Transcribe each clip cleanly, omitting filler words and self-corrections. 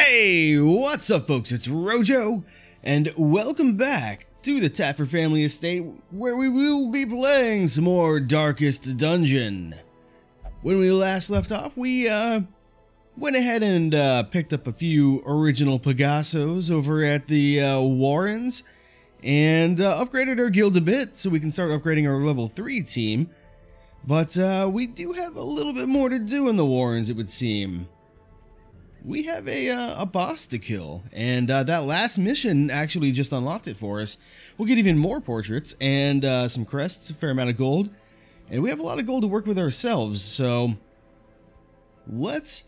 Hey, what's up folks, it's Rojo, and welcome back to the Taffer Family Estate, where we will be playing some more Darkest Dungeon. When we last left off, we went ahead and picked up a few original Pegasos over at the Warrens, and upgraded our guild a bit so we can start upgrading our level 3 team. But we do have a little bit more to do in the Warrens, it would seem. We have a boss to kill, and that last mission actually just unlocked it for us. We'll get even more portraits and some crests, a fair amount of gold, and we have a lot of gold to work with ourselves, so let's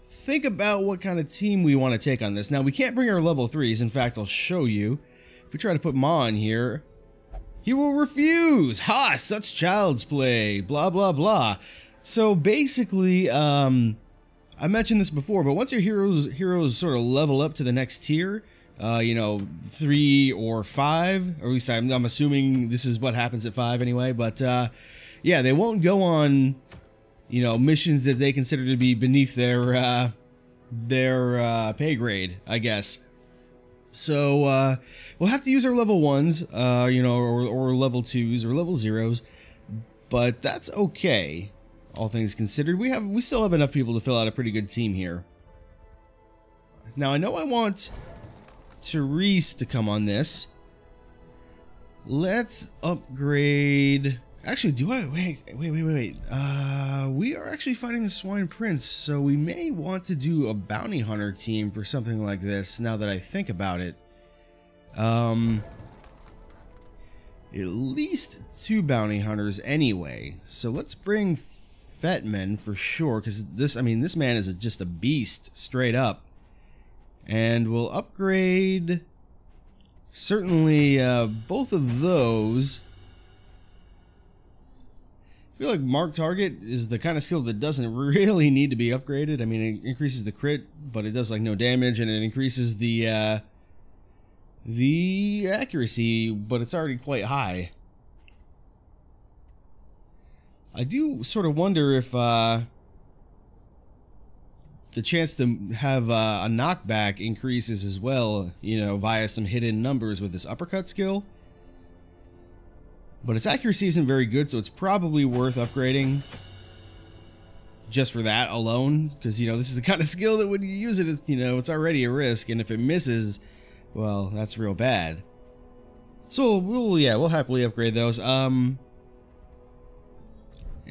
think about what kind of team we want to take on this. Now, we can't bring our level 3s. In fact, I'll show you. If we try to put Ma in here, he will refuse. Ha! Such child's play. Blah, blah, blah. So basically, I mentioned this before, but once your heroes sort of level up to the next tier, you know, 3 or 5, or at least I'm assuming this is what happens at 5 anyway, but yeah, they won't go on, you know, missions that they consider to be beneath their pay grade, I guess. So we'll have to use our level 1s, you know, or level 2s or level 0s, but that's okay. All things considered, we still have enough people to fill out a pretty good team here. Now, I know I want Therese to come on this. Let's upgrade. Actually, do I? Wait. We are actually fighting the Swine Prince, so we may want to do a bounty hunter team for something like this, now that I think about it. At least 2 bounty hunters anyway. So let's bring Fetman for sure, because this man is just a beast, straight up. And we'll upgrade certainly both of those. I feel like Mark Target is the kind of skill that doesn't really need to be upgraded. I mean, it increases the crit, but it does like no damage, and it increases the accuracy, but it's already quite high. I do sort of wonder if the chance to have a knockback increases as well, you know, via some hidden numbers with this uppercut skill. But its accuracy isn't very good, so it's probably worth upgrading just for that alone, because, you know, this is the kind of skill that when you use it, it's, you know, it's already a risk, and if it misses, well, that's real bad. So we'll happily upgrade those.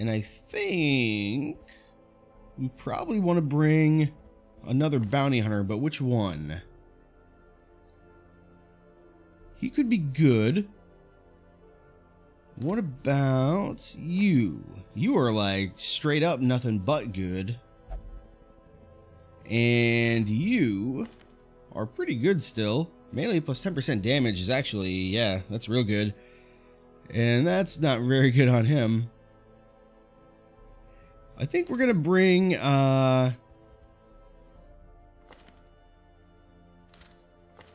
And I think we probably want to bring another bounty hunter, but which one? He could be good. What about you? You are like straight up nothing but good. And you are pretty good still. Melee plus 10% damage is actually, yeah, that's real good. And that's not very good on him. I think we're gonna bring I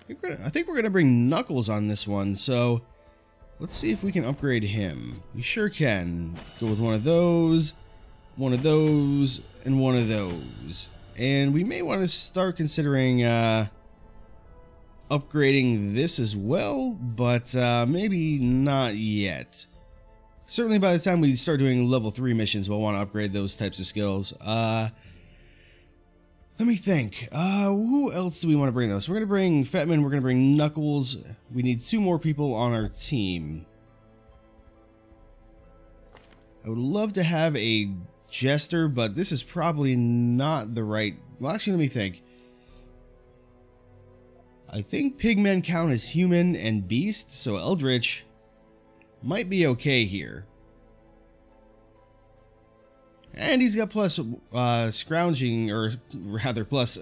think we're gonna bring Knuckles on this one, so let's see if we can upgrade him. We sure can. Go with one of those, and one of those. And we may want to start considering upgrading this as well, but maybe not yet. Certainly by the time we start doing level 3 missions, we'll want to upgrade those types of skills. Let me think. Who else do we want to bring though? So we're going to bring Fetman, we're going to bring Knuckles. We need 2 more people on our team. I would love to have a Jester, but this is probably not the right... Well, actually, let me think. I think pigmen count as human and beast, so Eldritch might be okay here. And he's got plus scrounging, or rather plus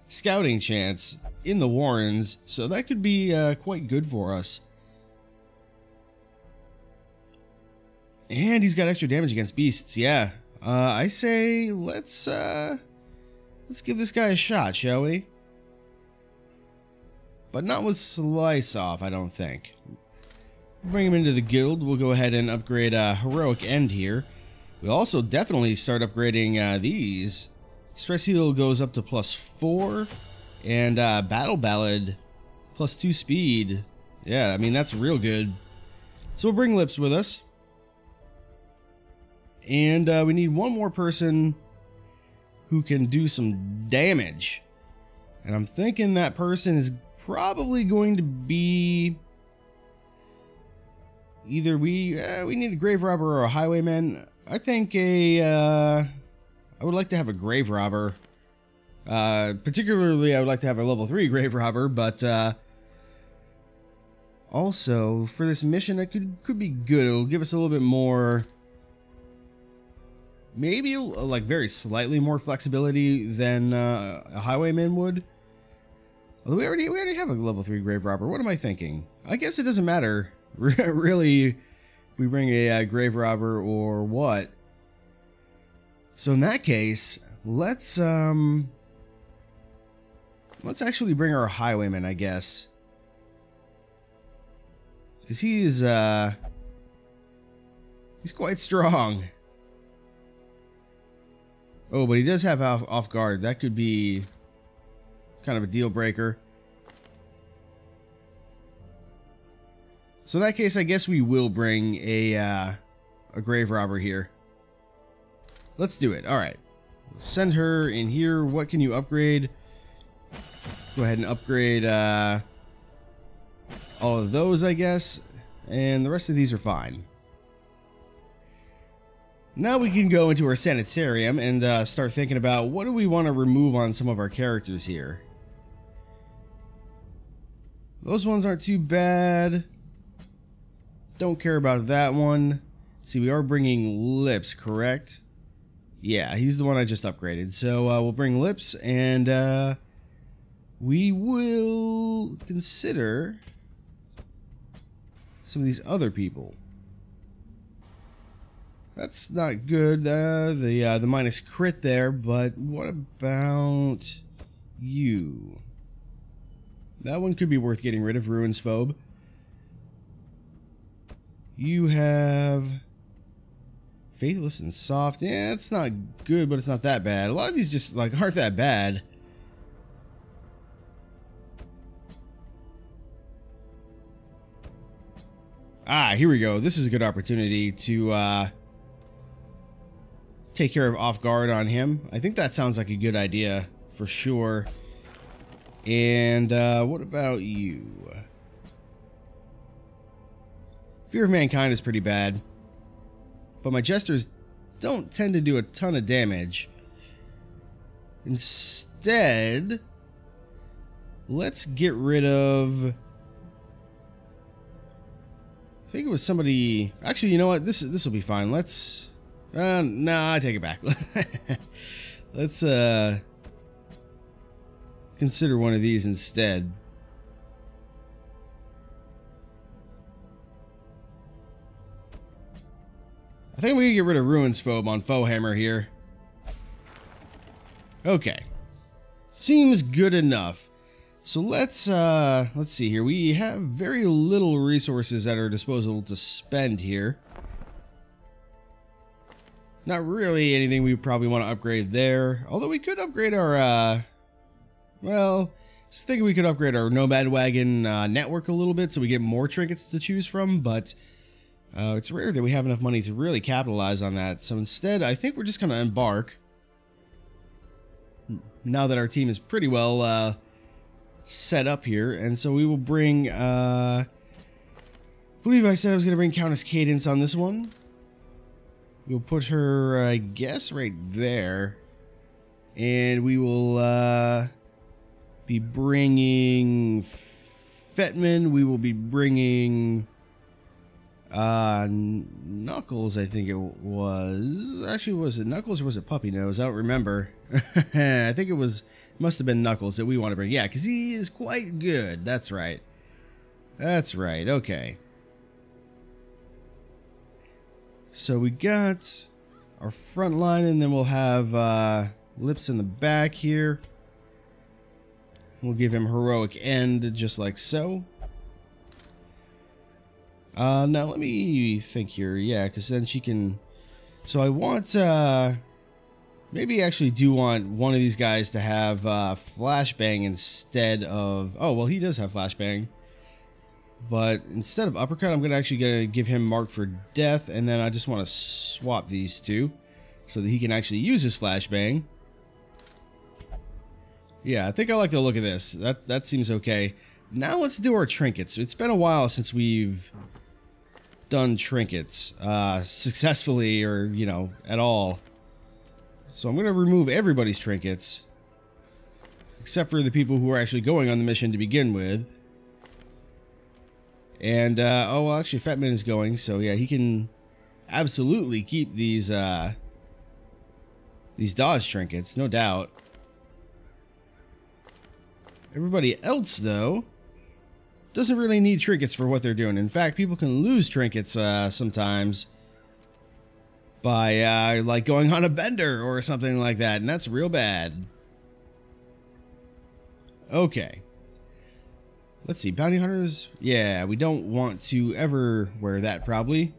scouting chance in the Warrens, so that could be quite good for us. And he's got extra damage against beasts, yeah. I say let's give this guy a shot, shall we? But not with Slice Off, I don't think. Bring him into the guild. We'll go ahead and upgrade Heroic End here. We'll also definitely start upgrading these. Stress heal goes up to +4. And Battle Ballad +2 speed. Yeah, I mean, that's real good. So we'll bring Lips with us. And we need one more person who can do some damage. And I'm thinking that person is probably going to be either we need a grave robber or a highwayman. I think I would like to have a grave robber. Particularly, I would like to have a level 3 grave robber, but also for this mission, it could be good. It'll give us a little bit more, maybe like very slightly more flexibility than a highwayman would. Although we already have a level 3 grave robber. What am I thinking? I guess it doesn't matter really if we bring a grave robber or what. So in that case, let's actually bring our highwayman, I guess, because he's quite strong. Oh, but he does have off guard. That could be kind of a deal breaker. So in that case, I guess we will bring a grave robber here. Let's do it. All right, send her in here. What can you upgrade? Go ahead and upgrade all of those, I guess, and the rest of these are fine. Now we can go into our sanitarium and start thinking about what do we want to remove on some of our characters here. Those ones aren't too bad. Don't care about that one. See, we are bringing Lips, correct? Yeah, he's the one I just upgraded. So we'll bring Lips, and we will consider some of these other people. That's not good. The minus crit there, but what about you? That one could be worth getting rid of, Ruins Phobe. You have Faithless and Soft. Yeah, it's not good, but it's not that bad. A lot of these just like aren't that bad. Ah, here we go. This is a good opportunity to take care of off guard on him. I think that sounds like a good idea for sure. And what about you? Fear of Mankind is pretty bad, but my Jesters don't tend to do a ton of damage. Instead, let's get rid of, I think it was somebody. Actually, you know what? This will be fine. Let's. Nah, I take it back. Let's consider one of these instead. I think we can get rid of Ruins Phobe on Foehammer here. Okay, seems good enough. So let's see here. We have very little resources at our disposal to spend here. Not really anything we probably want to upgrade there. Although we could upgrade our, well, just thinking we could upgrade our Nomad Wagon network a little bit so we get more trinkets to choose from, but it's rare that we have enough money to really capitalize on that. So instead, I think we're just going to embark. Now that our team is pretty well set up here. And so we will bring, I believe I said I was going to bring Countess Cadence on this one. We'll put her, I guess, right there. And we will be bringing Fetman. We will be bringing Knuckles, I think it was. Actually, was it Knuckles or was it Puppy Nose? I don't remember. I think it must have been Knuckles that we want to bring. Yeah, because he is quite good. That's right. That's right. Okay. So we got our front line, and then we'll have Lips in the back here. We'll give him heroic end, just like so. Now let me think here. Yeah, because then she can. So I want Maybe I actually do want one of these guys to have flashbang instead of... Oh, well, he does have flashbang. But instead of uppercut, I'm actually going to give him mark for death. And then I just want to swap these two so that he can actually use his flashbang. Yeah, I think I like the look of this. That seems okay. Now let's do our trinkets. It's been a while since we've done trinkets successfully or, you know, at all. So I'm going to remove everybody's trinkets, except for the people who are actually going on the mission to begin with. And, oh, well, actually, Fatman is going, so yeah, he can absolutely keep these dodge trinkets, no doubt. Everybody else, though, doesn't really need trinkets for what they're doing. In fact, people can lose trinkets sometimes by like going on a bender or something like that, and that's real bad. Okay. Let's see, bounty hunters. Yeah, we don't want to ever wear that, probably.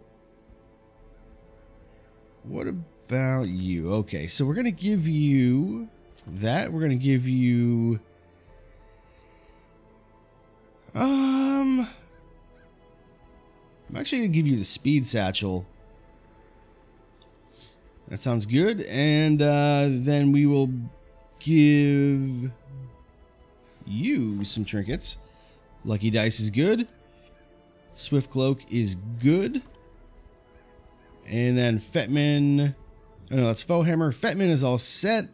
What about you? Okay, so we're going to give you that. We're going to give you... I'm actually going to give you the speed satchel. That sounds good. And then we will give you some trinkets. Lucky Dice is good. Swift Cloak is good. And then Fetman... Oh no, that's Foe Hammer. Fetman is all set.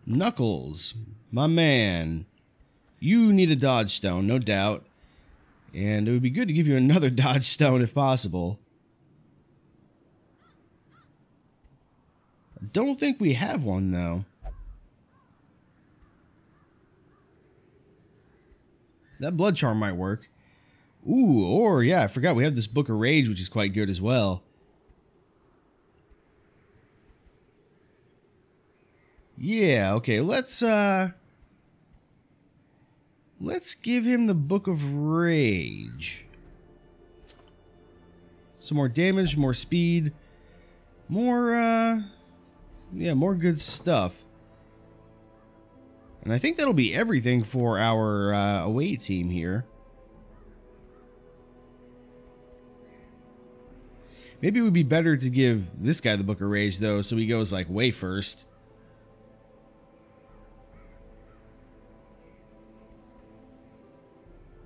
Knuckles, my man. You need a dodge stone, no doubt. And it would be good to give you another dodge stone if possible. I don't think we have one, though. That blood charm might work. Ooh, or yeah, I forgot we have this Book of Rage, which is quite good as well. Yeah, okay, let's give him the Book of Rage. Some more damage, more speed, more yeah, more good stuff. And I think that'll be everything for our away team here. Maybe it would be better to give this guy the Book of Rage, though, so he goes, like, way first.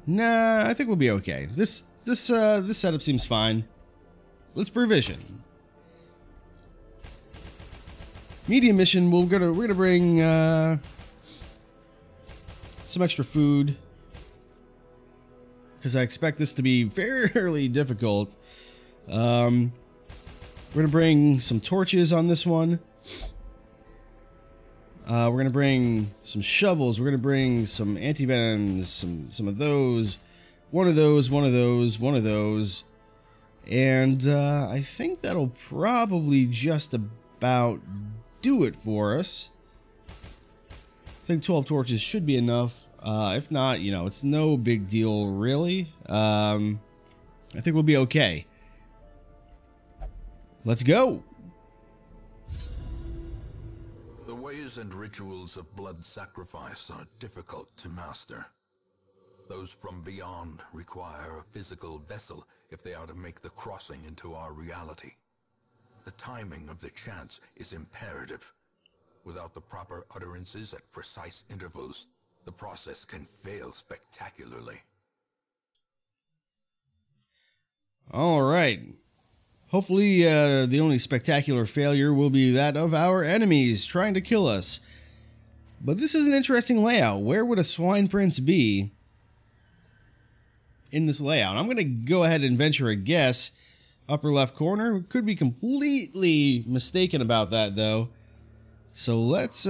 Nah, I think we'll be okay. This setup seems fine. Let's provision. Medium mission, we're gonna bring some extra food, because I expect this to be fairly difficult. We're gonna bring some torches on this one. We're gonna bring some shovels. We're gonna bring some anti-venoms, some of those, one of those, one of those, one of those, and I think that'll probably just about do it for us. I think 12 torches should be enough. If not, you know, it's no big deal, really. I think we'll be okay. Let's go! The ways and rituals of blood sacrifice are difficult to master. Those from beyond require a physical vessel if they are to make the crossing into our reality. The timing of the chants is imperative. Without the proper utterances at precise intervals, the process can fail spectacularly. All right. Hopefully, the only spectacular failure will be that of our enemies trying to kill us. But this is an interesting layout. Where would a Swine Prince be in this layout? I'm going to go ahead and venture a guess. Upper left corner. Could be completely mistaken about that, though. So let's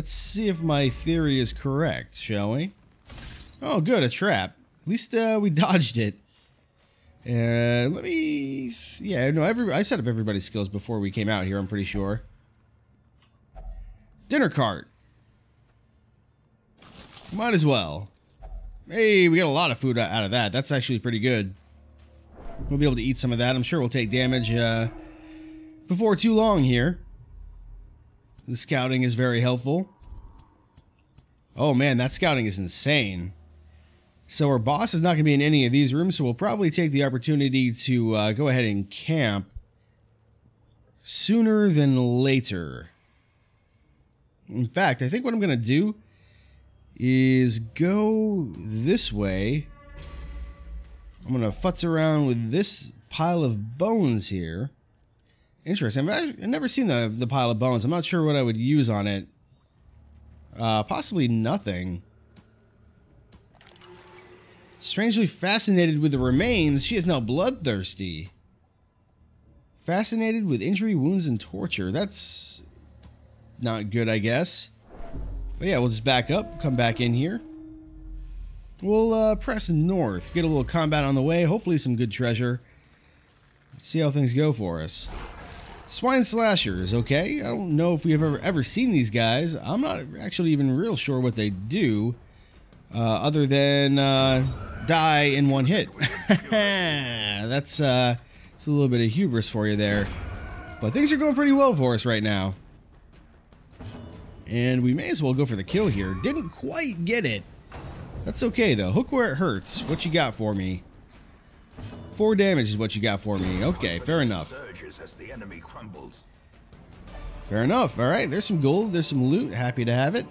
see if my theory is correct, shall we? Oh, good, a trap. At least we dodged it. Let me... Yeah, no, I set up everybody's skills before we came out here, I'm pretty sure. Dinner cart. Might as well. Hey, we got a lot of food out of that. That's actually pretty good. We'll be able to eat some of that. I'm sure we'll take damage before too long here. The scouting is very helpful. Oh man, that scouting is insane. So our boss is not going to be in any of these rooms, so we'll probably take the opportunity to go ahead and camp sooner than later. In fact, I think what I'm going to do is go this way. I'm going to futz around with this pile of bones here. Interesting. I've never seen the pile of bones. I'm not sure what I would use on it. Possibly nothing. Strangely fascinated with the remains, she is now bloodthirsty. Fascinated with injury, wounds, and torture. That's not good, I guess. But yeah, we'll just back up, come back in here. We'll press north, get a little combat on the way, hopefully some good treasure. Let's see how things go for us. Swine slashers, okay. I don't know if we've ever seen these guys. I'm not actually even real sure what they do, other than die in one hit. That's a little bit of hubris for you there. But things are going pretty well for us right now. And we may as well go for the kill here. Didn't quite get it. That's okay though. Hook where it hurts. What you got for me? 4 damage is what you got for me. Okay, fair enough. Fair enough. Alright, there's some gold, there's some loot. Happy to have it.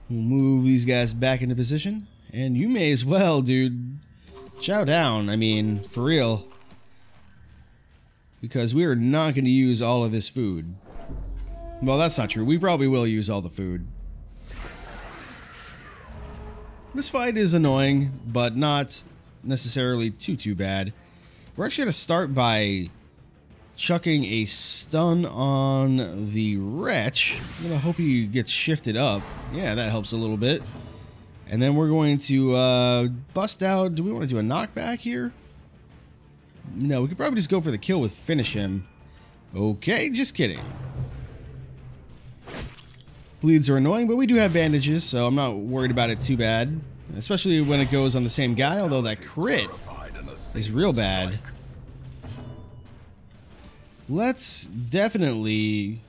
We'll move these guys back into position. And you may as well, dude. Chow down. I mean, for real. Because we are not going to use all of this food. Well, that's not true. We probably will use all the food. This fight is annoying, but not necessarily too bad. We're actually going to start by chucking a stun on the wretch. I'm going to hope he gets shifted up. Yeah, that helps a little bit. And then we're going to bust out. Do we want to do a knockback here? No, we could probably just go for the kill with finish him. Okay, just kidding. Bleeds are annoying, but we do have bandages, so I'm not worried about it too bad. Especially when it goes on the same guy, although that crit is real bad. Let's definitely...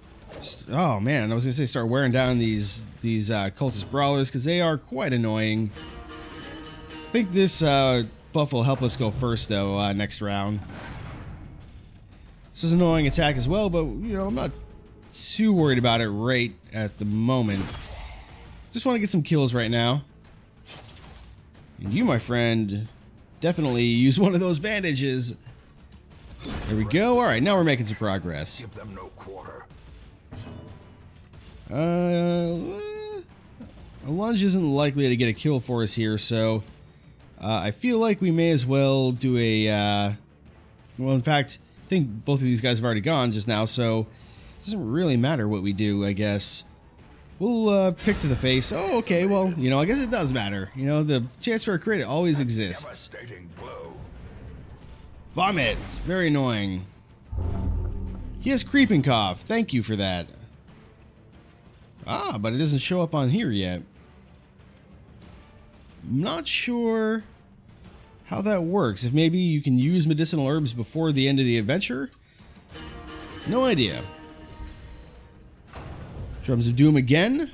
Oh man, I was going to say start wearing down these cultist brawlers, because they are quite annoying. I think this buff will help us go first, though, next round. This is an annoying attack as well, but, you know, I'm not too worried about it right at the moment. Just want to get some kills right now. And you, my friend, definitely use one of those bandages. There we go. Alright, now we're making some progress. Give them no quarter. A lunge isn't likely to get a kill for us here, so I feel like we may as well do a... well, in fact, I think both of these guys have already gone just now, so it doesn't really matter what we do, I guess. We'll pick to the face. Oh, okay, well, you know, I guess it does matter. You know, the chance for a crit always exists. Vomit! Very annoying. He has creeping cough. Thank you for that. Ah, but it doesn't show up on here yet. I'm not sure how that works. If maybe you can use medicinal herbs before the end of the adventure? No idea. Drums of Doom again.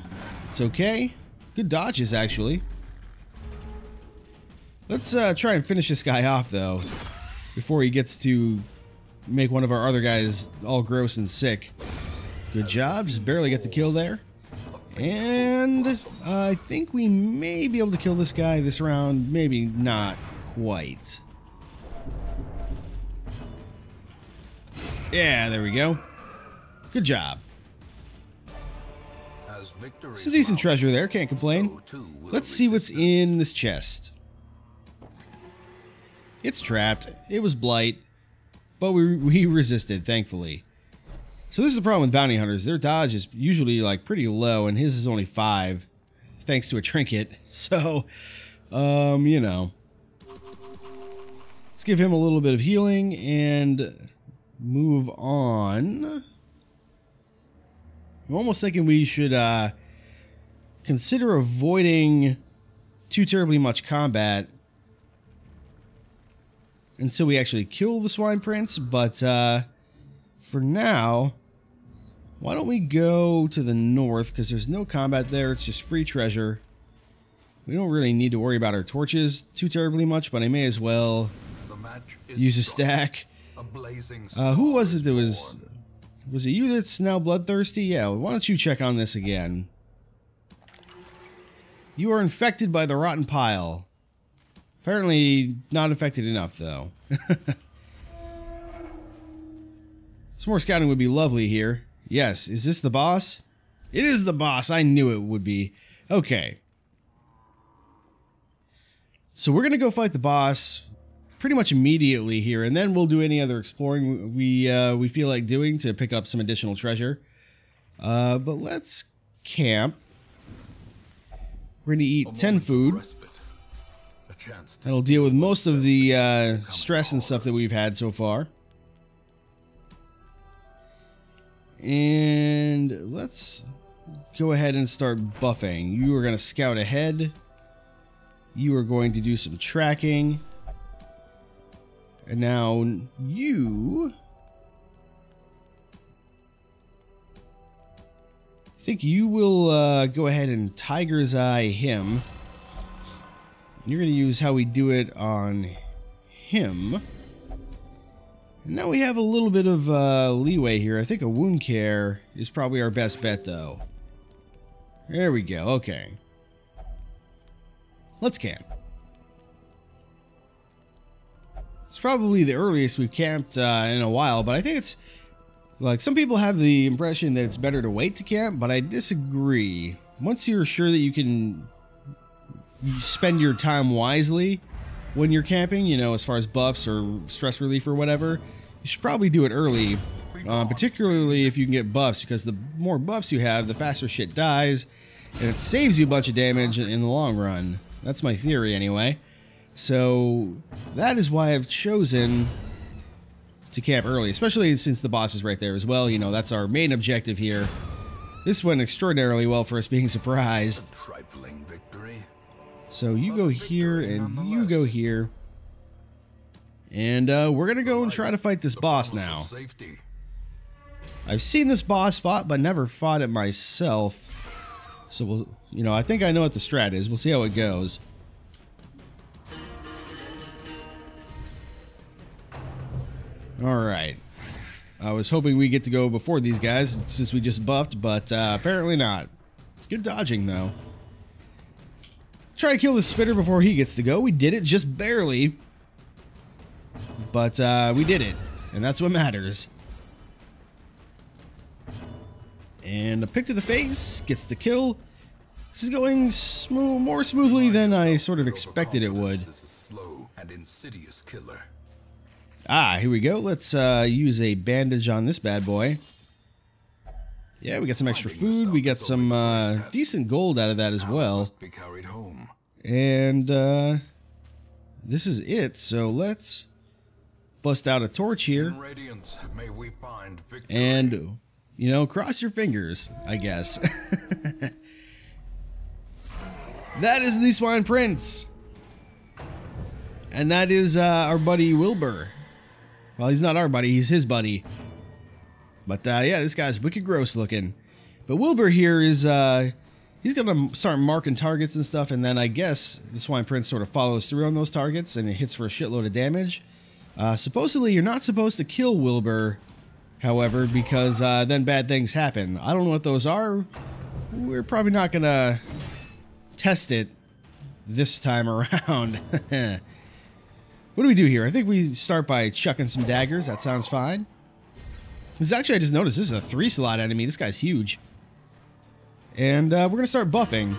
It's okay. Good dodges, actually. Let's try and finish this guy off, though, before he gets to make one of our other guys all gross and sick. Good job. Just barely get the kill there. And I think we may be able to kill this guy this round. Maybe not quite. Yeah, there we go. Good job. Some decent treasure there, can't complain. Let's see what's in this chest. It's trapped. It was blight, but we resisted, thankfully. So this is the problem with bounty hunters. Their dodge is usually like pretty low, and his is only 5, thanks to a trinket. So, you know. Let's give him a little bit of healing and move on. I'm almost thinking we should consider avoiding too terribly much combat until we actually kill the Swine Prince, but for now, Why don't we go to the north, because there's no combat there, it's just free treasure. We don't really need to worry about our torches too terribly much, but I may as well use a stack. Who was it that was... Was it you that's now bloodthirsty? Yeah, why don't you check on this again? You are infected by the rotten pile. Apparently not infected enough, though. Some more scouting would be lovely here. Yes, is this the boss? It is the boss. I knew it would be. Okay. So we're going to go fight the boss pretty much immediately here, and then we'll do any other exploring we feel like doing to pick up some additional treasure. But let's camp. We're going to eat 10 food. That'll deal with most of the stress and stuff that we've had so far. And let's go ahead and start buffing. You are going to scout ahead. You are going to do some tracking. And now you... I think you will go ahead and Tiger's Eye him. You're going to use how we do it on him. And now we have a little bit of leeway here. I think a wound care is probably our best bet, though. There we go. Okay. Let's camp. It's probably the earliest we've camped in a while, but I think it's... Like, some people have the impression that it's better to wait to camp, but I disagree. Once you're sure that you can spend your time wisely when you're camping, you know, as far as buffs or stress relief or whatever, you should probably do it early, particularly if you can get buffs, because the more buffs you have, the faster shit dies, and it saves you a bunch of damage in the long run. That's my theory, anyway. So, that is why I've chosen to camp early, especially since the boss is right there as well. You know, that's our main objective here. This went extraordinarily well for us being surprised. So you go here and you go here. And we're going to go and try to fight this boss now. I've seen this boss fought, but never fought it myself. So we'll, you know, I think I know what the strat is. We'll see how it goes. Alright. I was hoping we get to go before these guys since we just buffed, but apparently not. Good dodging, though. Try to kill the spitter before he gets to go. We did it, just barely. But we did it, and that's what matters. And a pick to the face gets the kill. This is going more smoothly than I sort of expected it would. Ah, here we go. Let's use a bandage on this bad boy. Yeah, we got some extra food. We got some decent gold out of that as well. And this is it. So let's bust out a torch here. And, you know, cross your fingers, I guess. That is the Swine Prince. And that is our buddy Wilbur. Well, he's not our buddy, he's his buddy. But yeah, this guy's wicked gross looking. But Wilbur here is, he's gonna start marking targets and stuff, and then I guess the Swine Prince sort of follows through on those targets, and it hits for a shitload of damage. Supposedly, you're not supposed to kill Wilbur, however, because then bad things happen. I don't know what those are. We're probably not gonna test it this time around. What do we do here? I think we start by chucking some daggers. That sounds fine. This is actually, I just noticed, this is a 3-slot enemy. This guy's huge. And we're going to start buffing.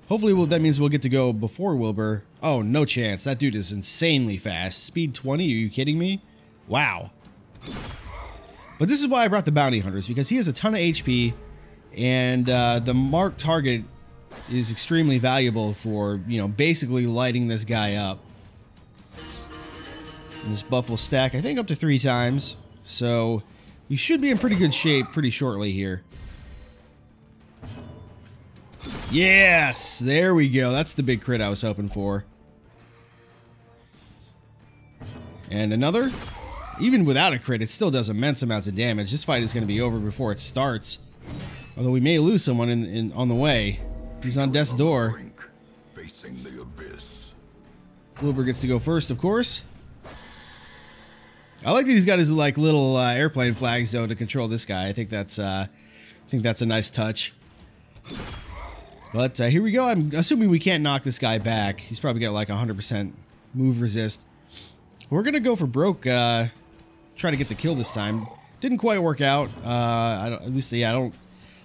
Hopefully that means we'll get to go before Wilbur. Oh, no chance. That dude is insanely fast. Speed 20? Are you kidding me? Wow. But this is why I brought the Bounty Hunters, because he has a ton of HP, and the marked target is extremely valuable for, you know, basically lighting this guy up. And this buff will stack, I think, up to 3 times. So we should be in pretty good shape pretty shortly here. Yes! There we go. That's the big crit I was hoping for. And another. Even without a crit, it still does immense amounts of damage. This fight is going to be over before it starts. Although we may lose someone on the way. He's on death's door. Facing the abyss. Wilbur gets to go first, of course. I like that he's got his like little airplane flags though to control this guy. I think that's a nice touch. But here we go. I'm assuming we can't knock this guy back. He's probably got like 100% move resist. We're gonna go for broke. Try to get the kill this time. Didn't quite work out. I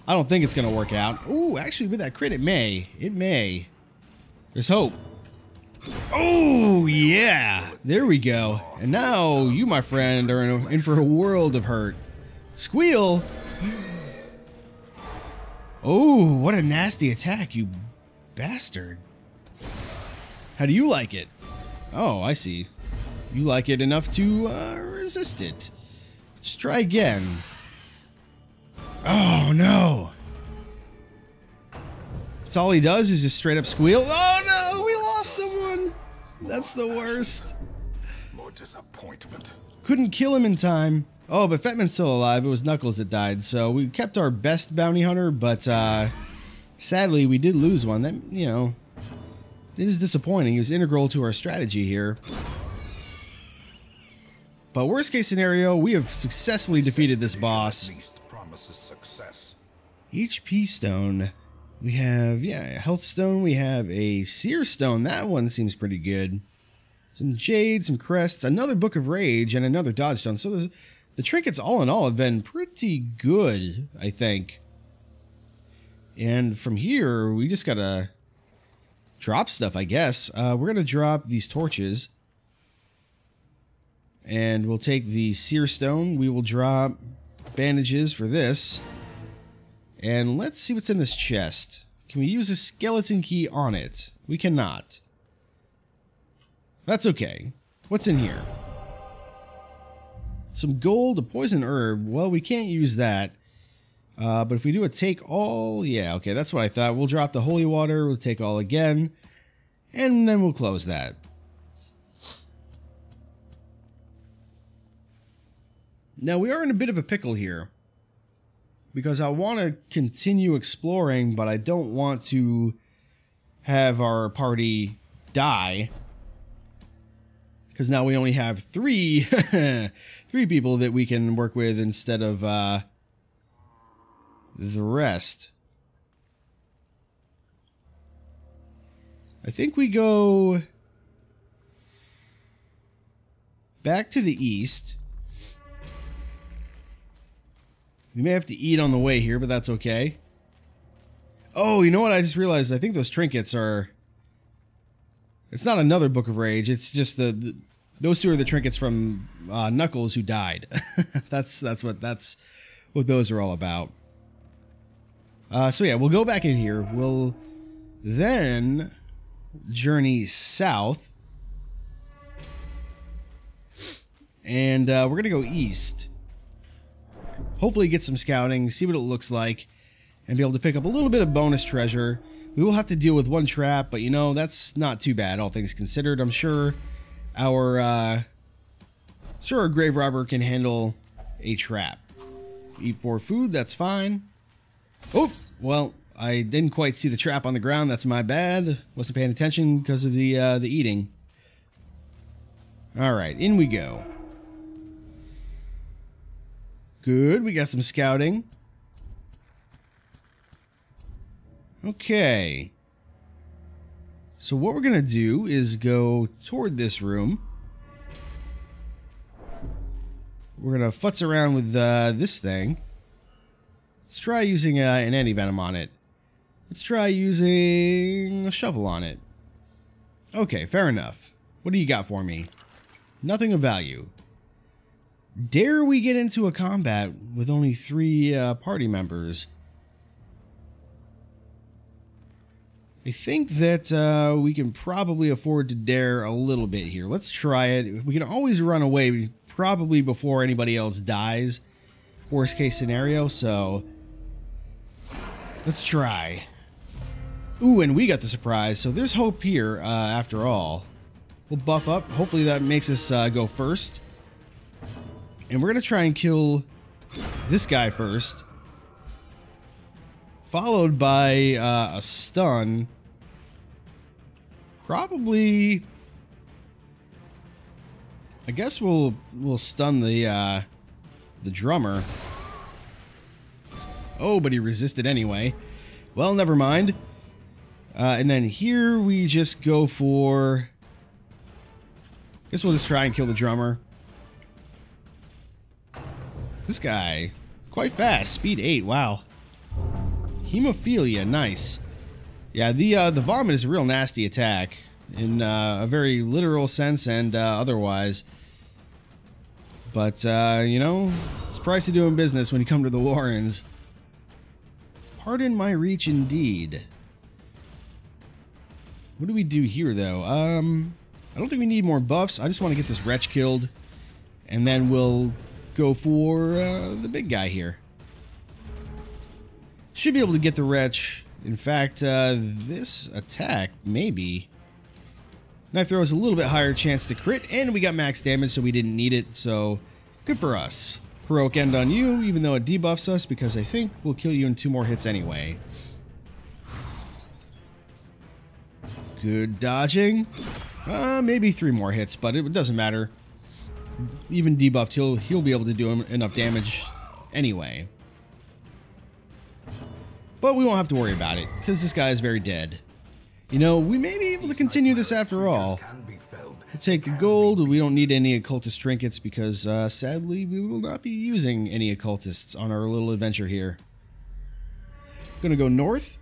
don't think it's gonna work out. Ooh, actually, with that crit, it may. It may. There's hope. Oh yeah, there we go. And now you, my friend, are in for a world of hurt. Squeal. Oh, what a nasty attack, you bastard. How do you like it? Oh, I see. You like it enough to resist it. Let's try again. Oh, no. That's all he does is just straight up squeal. Oh, no, we lost someone. That's the worst. More disappointment. Couldn't kill him in time. Oh, but Fetman's still alive. It was Knuckles that died. So we kept our best bounty hunter, but sadly, we did lose one. That, you know, it is disappointing. He was integral to our strategy here. But worst case scenario, we have successfully defeated this boss. Promises success. HP stone. We have, yeah, a health stone. We have a seer stone. That one seems pretty good. Some jade, some crests, another book of rage, and another dodge stone. So the trinkets, all in all, have been pretty good, I think. And from here, we just gotta drop stuff, I guess. We're gonna drop these torches. And we'll take the seer stone. We will drop bandages for this. And let's see what's in this chest. Can we use a skeleton key on it? We cannot. That's okay. What's in here? Some gold, a poison herb. Well, we can't use that. But if we do a take all... Yeah, okay, that's what I thought. We'll drop the holy water. We'll take all again. And then we'll close that. Now, we are in a bit of a pickle here. Because I want to continue exploring, but I don't want to have our party die. Because now we only have three people that we can work with instead of the rest. I think we go back to the east. We may have to eat on the way here, but that's okay. Oh, you know what? I just realized I think those trinkets are... It's not another Book of Rage. It's just those two are the trinkets from Knuckles who died. that's what those are all about. So yeah, we'll go back in here. We'll then journey south. And we're going to go east. Hopefully get some scouting, see what it looks like, and be able to pick up a little bit of bonus treasure. We will have to deal with one trap, but you know, that's not too bad, all things considered. I'm sure our grave robber can handle a trap. Eat 4 food, that's fine. Oh, well, I didn't quite see the trap on the ground. That's my bad. Wasn't paying attention because of the eating. All right, in we go. Good, we got some scouting. Okay. So what we're going to do is go toward this room. We're going to futz around with this thing. Let's try using an anti-venom on it. Let's try using a shovel on it. Okay, fair enough. What do you got for me? Nothing of value. Dare we get into a combat with only 3 party members? I think that we can probably afford to dare a little bit here. Let's try it. We can always run away probably before anybody else dies. Worst case scenario, so let's try. Ooh, and we got the surprise, so there's hope here after all. We'll buff up. Hopefully that makes us go first. And we're going to try and kill this guy first. Followed by a stun. Probably... I guess we'll stun the drummer. Oh, but he resisted anyway. Well, never mind. And then here we just go for... I guess we'll just try and kill the drummer. This guy, quite fast, speed 8, wow. Hemophilia, nice. Yeah, the vomit is a real nasty attack in a very literal sense and otherwise. But, you know, it's the price of doing business when you come to the Warrens. Pardon my reach indeed. What do we do here, though? I don't think we need more buffs. I just want to get this wretch killed. And then we'll go for the big guy here. Should be able to get the wretch. In fact, this attack, maybe. Knife throw is a little bit higher chance to crit, and we got max damage, so we didn't need it, so good for us. Heroic End on you, even though it debuffs us, because I think we'll kill you in 2 more hits anyway. Good dodging. Maybe 3 more hits, but it doesn't matter. Even debuffed, he'll be able to do enough damage anyway. But we won't have to worry about it, because this guy is very dead. You know, we may be able to continue this after all. We'll take the gold. We don't need any occultist trinkets because, sadly, we will not be using any occultists on our little adventure here. Gonna go north.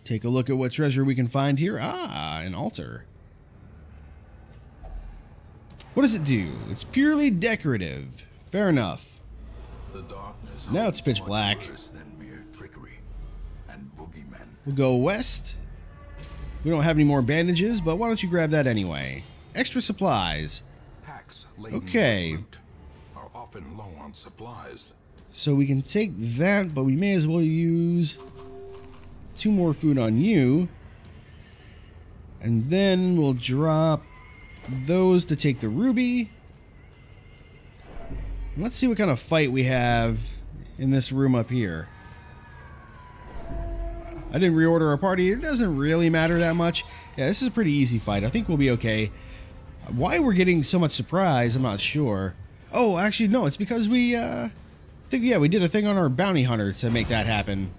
Take a look at what treasure we can find here. Ah, an altar. What does it do? It's purely decorative. Fair enough. Now it's pitch black. We'll go west. We don't have any more bandages, but why don't you grab that anyway? Extra supplies. Okay. Are often low on supplies. So we can take that, but we may as well use 2 more food on you. And then we'll drop those to take the ruby. Let's see what kind of fight we have in this room up here. I didn't reorder our party. It doesn't really matter that much. Yeah, this is a pretty easy fight. I think we'll be okay. Why we're getting so much surprise, I'm not sure. Oh, actually, no. It's because we, I think, yeah, we did a thing on our bounty hunter to make that happen.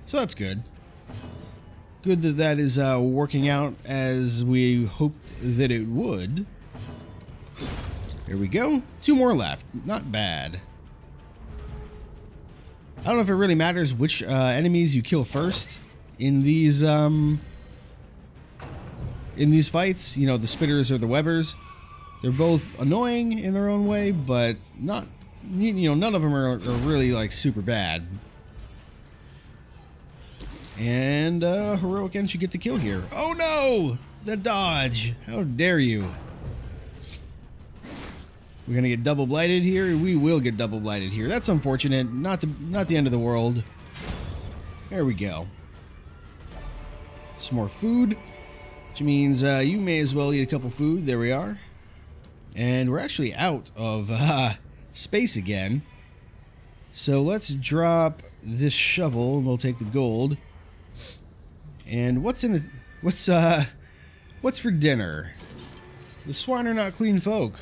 So that's good. Good that that is working out as we hoped that it would. There we go. 2 more left. Not bad. I don't know if it really matters which enemies you kill first in these fights. You know, the spitters or the webbers. They're both annoying in their own way, but not, you know, none of them are really like super bad. And Heroic End should get the kill here. Oh no! The dodge! How dare you! We're gonna get double blighted here. We will get double blighted here. That's unfortunate. Not the end of the world. There we go. Some more food, which means you may as well eat a couple food. There we are. And we're actually out of space again. So let's drop this shovel. We'll take the gold. And what's in the what's for dinner? The swine are not clean folk.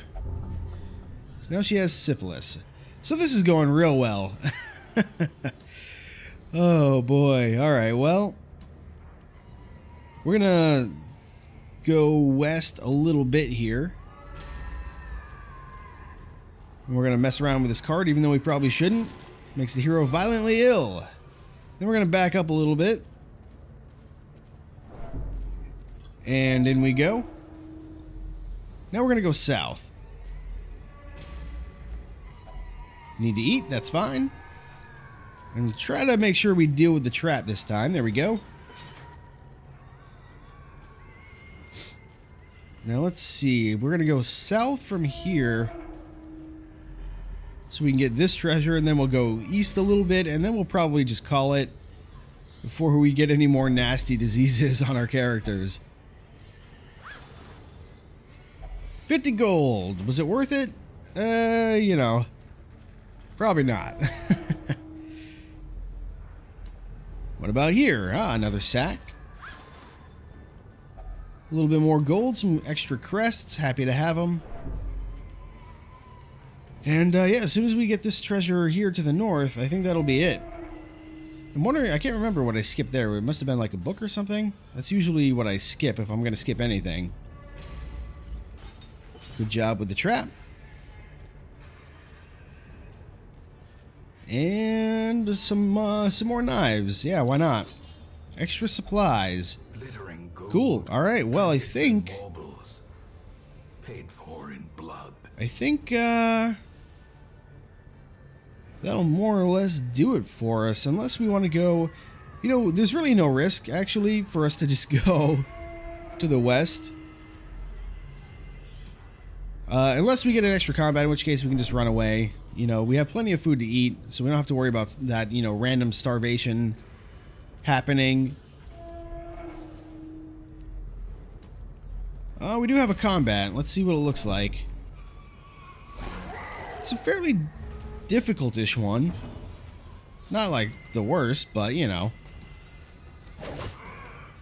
Now she has syphilis. So this is going real well. Oh boy. Alright, well. We're gonna go west a little bit here. And we're gonna mess around with this card, even though we probably shouldn't. Makes the hero violently ill. Then we're gonna back up a little bit. And in we go. Now we're gonna go south. Need to eat, that's fine. And try to make sure we deal with the trap this time. There we go. Now let's see. We're going to go south from here. So we can get this treasure, and then we'll go east a little bit, and then we'll probably just call it before we get any more nasty diseases on our characters. 50 gold. Was it worth it? You know, probably not. What about here? Ah, another sack. A little bit more gold, some extra crests. Happy to have them. And yeah, as soon as we get this treasure here to the north, I think that'll be it. I'm wondering, I can't remember what I skipped there. It must have been like a book or something. That's usually what I skip if I'm going to skip anything. Good job with the trap. And some more knives. Yeah, why not? Extra supplies. Cool. All right. Well, I think paid for in blood. I think that'll more or less do it for us, unless we want to go. You know, there's really no risk actually for us to just go to the west. Unless we get an extra combat, in which case we can just run away. You know, we have plenty of food to eat, so we don't have to worry about that, you know, random starvation happening. Oh, we do have a combat. Let's see what it looks like. It's a fairly difficult-ish one. Not like the worst, but, you know.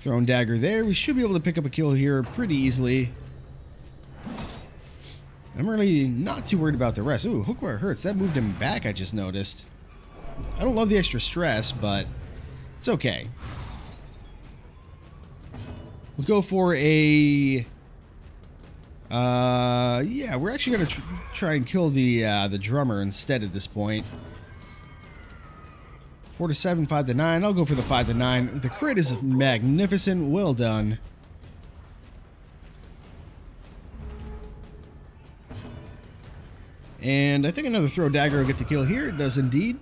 Thrown dagger there. We should be able to pick up a kill here pretty easily. I'm really not too worried about the rest. Ooh, hook where it hurts. That moved him back, I just noticed. I don't love the extra stress, but it's okay. We'll go for a... yeah, we're actually going to try and kill the drummer instead at this point. 4 to 7, 5 to 9. I'll go for the 5 to 9. The crit is magnificent. Well done. And I think another throw dagger will get the kill here. It does indeed.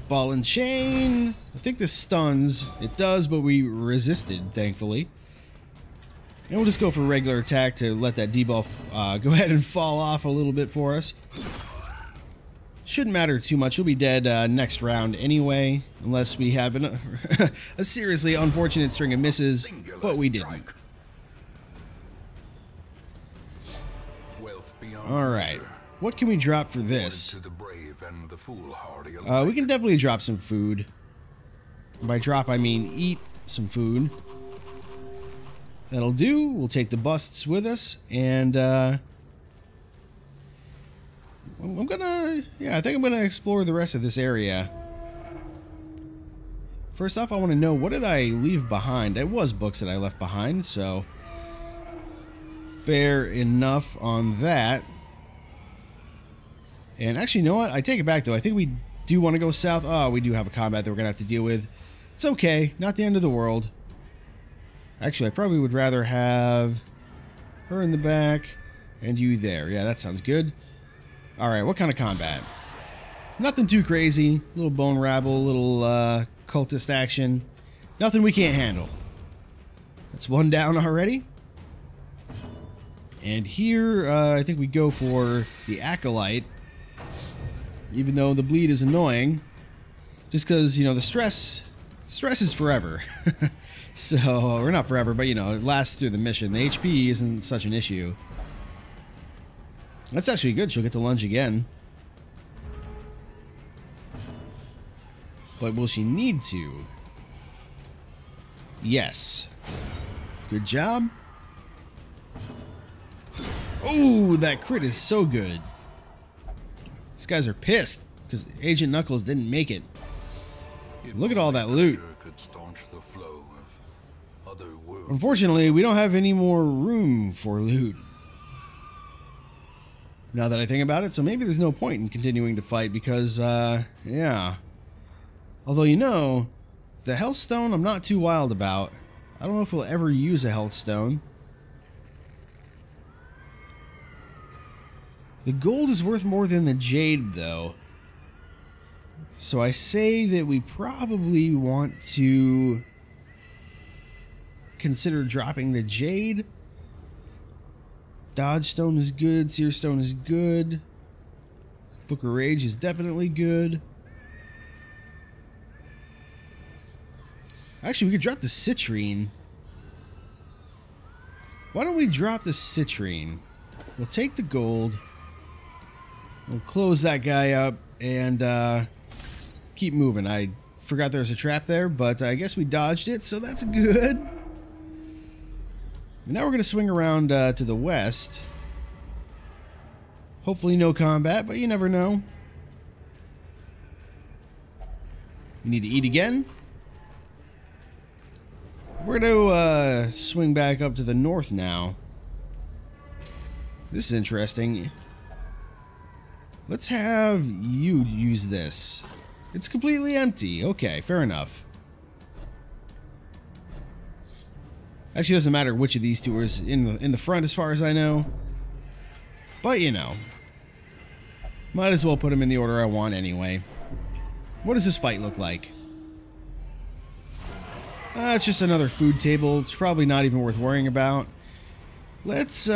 Ball and chain. I think this stuns. It does, but we resisted, thankfully. And we'll just go for regular attack to let that debuff go ahead and fall off a little bit for us. Shouldn't matter too much. He'll be dead next round anyway, unless we have a seriously unfortunate string of misses, but we didn't. Alright, what can we drop for this? We can definitely drop some food. By drop, I mean eat some food. That'll do. We'll take the busts with us, and I'm gonna, yeah, I think I'm gonna explore the rest of this area. First off, I want to know, what did I leave behind? It was books that I left behind, so fair enough on that. And actually, you know what? I take it back, though. I think we do want to go south. Oh, we do have a combat that we're going to have to deal with. It's okay. Not the end of the world. Actually, I probably would rather have her in the back and you there. Yeah, that sounds good. Alright, what kind of combat? Nothing too crazy. Little bone rabble, little cultist action. Nothing we can't handle. That's one down already. And here, I think we go for the Acolyte. Even though the bleed is annoying. Just because, you know, the stress is forever. So, or not forever, but, you know, it lasts through the mission. The HP isn't such an issue. That's actually good. She'll get to lunge again. But will she need to? Yes. Good job. Oh, that crit is so good. These guys are pissed because Agent Knuckles didn't make it. Look at all that loot. Unfortunately, we don't have any more room for loot. Now that I think about it, so maybe there's no point in continuing to fight because, yeah. Although, you know, the health stone I'm not too wild about. I don't know if we'll ever use a health stone. The gold is worth more than the jade, though. So I say that we probably want to consider dropping the jade. Dodge stone is good. Seer stone is good. Book of Rage is definitely good. Actually, we could drop the citrine. Why don't we drop the citrine? We'll take the gold. We'll close that guy up and keep moving. I forgot there was a trap there, but I guess we dodged it, so that's good. Now we're going to swing around to the west. Hopefully no combat, but you never know. We need to eat again. We're going to swing back up to the north now. This is interesting. Let's have you use this. It's completely empty. Okay, fair enough. Actually, doesn't matter which of these two is in the front as far as I know. But, you know. Might as well put them in the order I want anyway. What does this fight look like? It's just another food table. It's probably not even worth worrying about. Let's,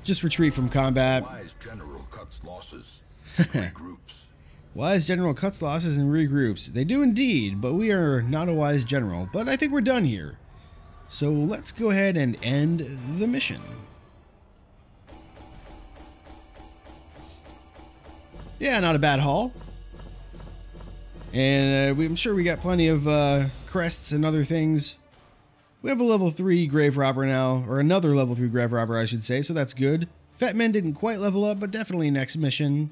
just retreat from combat. Wise general cuts losses, regroups. Wise general cuts losses and regroups. They do indeed, but we are not a wise general. But I think we're done here. So let's go ahead and end the mission. Yeah, not a bad haul. And I'm sure we got plenty of crests and other things. We have a level 3 grave robber now, or another level 3 grave robber I should say, so that's good. Fat Men didn't quite level up, but definitely next mission.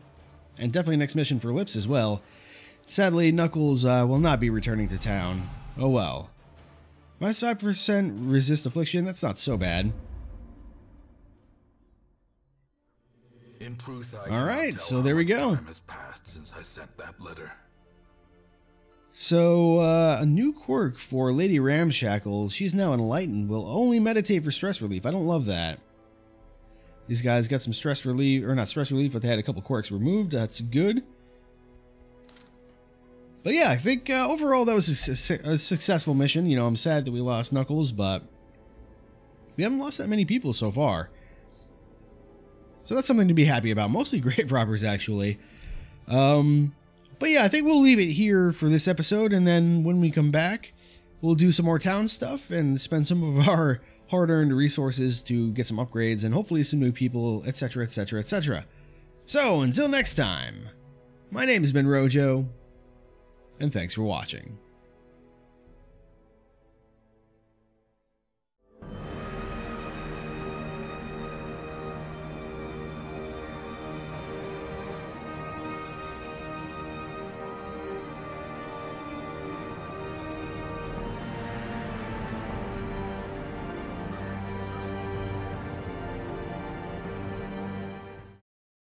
And definitely next mission for Lips as well. Sadly, Knuckles will not be returning to town. Oh well. Minus 5% resist affliction, that's not so bad. In truth, Alright, so there we go. Time has passed since I sent that letter. So, a new quirk for Lady Ramshackle. She's now enlightened. Will only meditate for stress relief. I don't love that. These guys got some stress relief, or not stress relief, but they had a couple quirks removed. That's good. But yeah, I think overall that was a successful mission. You know, I'm sad that we lost Knuckles, but we haven't lost that many people so far. So that's something to be happy about. Mostly grave robbers, actually. But yeah, I think we'll leave it here for this episode, and then when we come back, we'll do some more town stuff and spend some of our hard-earned resources to get some upgrades and hopefully some new people, etc., etc., etc. So, until next time, my name has been Rojo, and thanks for watching.